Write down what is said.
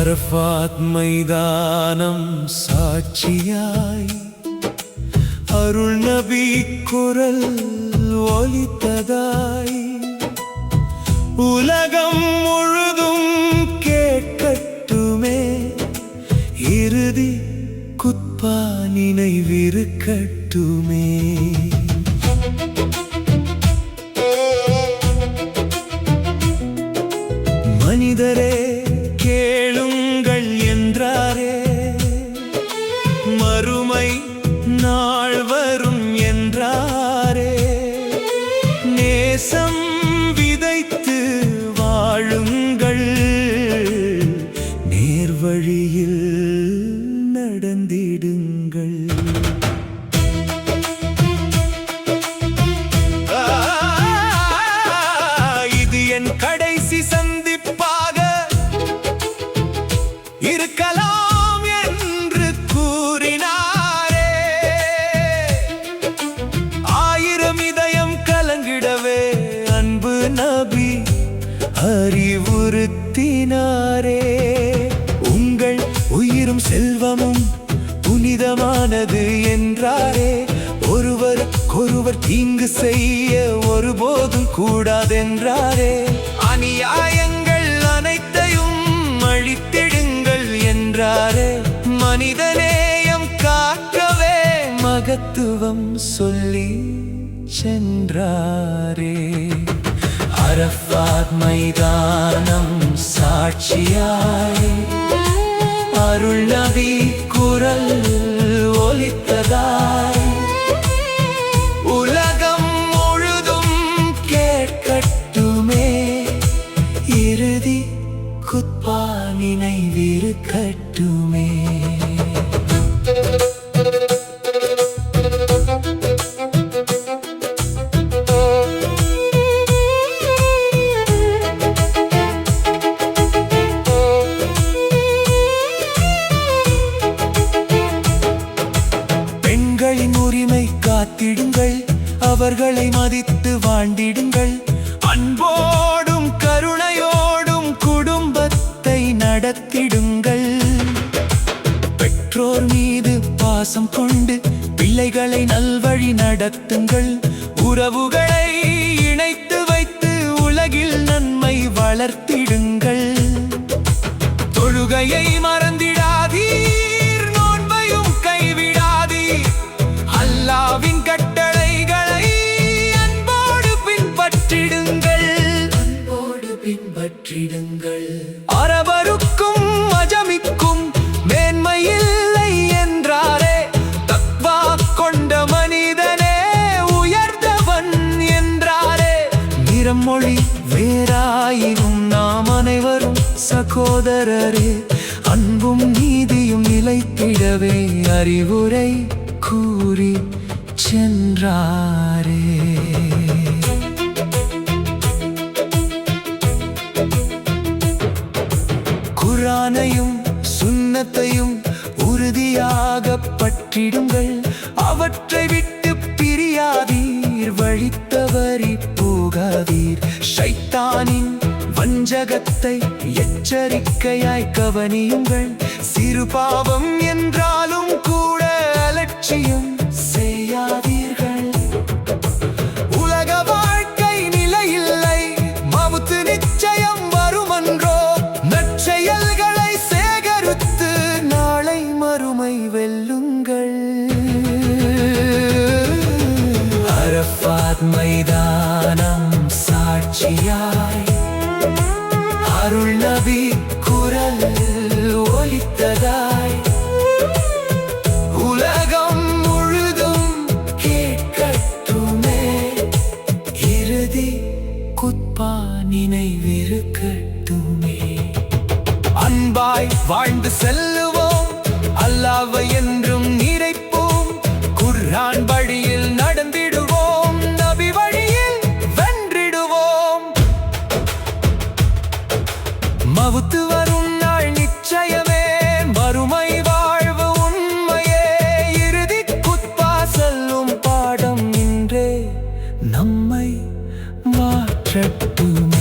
Arafat மைதானம் சாட்சியாய் அருள் நபி குரல் ஒலித்ததாய் உலகம் முழுதும் கேட்கட்டுமே, இறுதி குத்பா நினைவிருக்கட்டுமே. மனிதரே கேளுங்கள் என்றாரே, மறுமை நாள் வரும் என்றாரே. நேசம் விதைத்து வாழுங்கள், நேர்வழியில் நடந்திடுங்கள். இது என் கடைசி சந்திப்பாக இருக்கலாம் என்று கூறினாரே. 1000 இதயம் கலங்கிடவே அன்பு நபி அறிவுறுத்தினாரே. உங்கள் உயிரும் செல்வமும் புனிதமானது என்றாரே. ஒருவருக்கொருவர் தீங்கு செய்ய ஒருபோதும் கூடாதென்றாரே. அநியாயங்கள் அனைத்தையும் அழித்திடுங்கள் என்றாரே. மனிதநேயம் காக்கவே மகத்துவம் சொல்லி சென்றாரே. அரஃபாத் மைதானம் சாட்சியாய் அருள் நபி குரல் ஒலித்ததாய் உலகம் முழுதும் கேட்கட்டுமே, இறுதி குத்பா நினைவிருக்கட்டுமே. பெண்களின் உரிமை காத்திடுங்கள், அவர்களை மதித்து வாழ்ந்திடுங்கள். அன்போடும் கருணையோடும் குடும்பத்தை நடத்திடுங்கள். பெற்றோர் மீது பாசம் கொண்டு பிள்ளைகளை நல்வழி நடத்துங்கள். உறவுகளை இணைத்து வைத்து உலகில் நன்மை வளர்த்திடுங்கள். தொழுகையை மறந்திடாதீர், நோன்பையும் கைவிடாதீர். அல்லாஹ்வின் கட்டளைகளை அன்போடு பின்பற்றிடுங்கள். அரபருக்கும் அஜமிக்கும் மேன்மையில்லை என்றாரே. தக்வா கொண்ட மனிதனே உயர்ந்தவன் என்றாரே. நிறம் மொழி வேறாயினும் நாம் அனைவரும் சகோதரரே. அன்பும் நீதியும் நிலைத்திடவே அறிவுரை கூறி சென்றாரே. குர்ஆனையும் சுன்னத்தையும் உறுதியாக பற்றிடுங்கள். அவற்றை விட்டு பிரியாதீர், வழித்தவறி போகாதீர். ஷைத்தானின் வஞ்சகத்தை எச்சரிக்கையாய் கவனியுங்கள். சிறு பாவம் என்றாலும் கூட அலட்சியம் செய்யாதீர்கள். உலக வாழ்க்கை நிலையில்லை, மவுத்து நிச்சயம் வருமன்றோ. நற்செயல்களை சேகரித்து நாளை மறுமை வெல்லுங்கள். அரஃபாத் மைதானம் சாட்சியாய் அருள் நபி குரல் ஒலித்ததாய் உலகம் முழுதும் கேட்கட்டுமே, இறுதி குத்பா நினைவிருக்கட்டுமே. வாழ்ந்து செல்லுவோம், அல்லாஹ்வை என்றும் நினைப்போம். குர்ஆன் வழியில் நடந்திடுவோம், நபி வழியில் வென்றிடுவோம். மவுத்து வரும் நாள் நிச்சயமே, மறுமை வாழ்வு உண்மையே. இறுதி குத்பா சொல்லும் பாடம் இன்றே நம்மை மாற்றட்டுமே.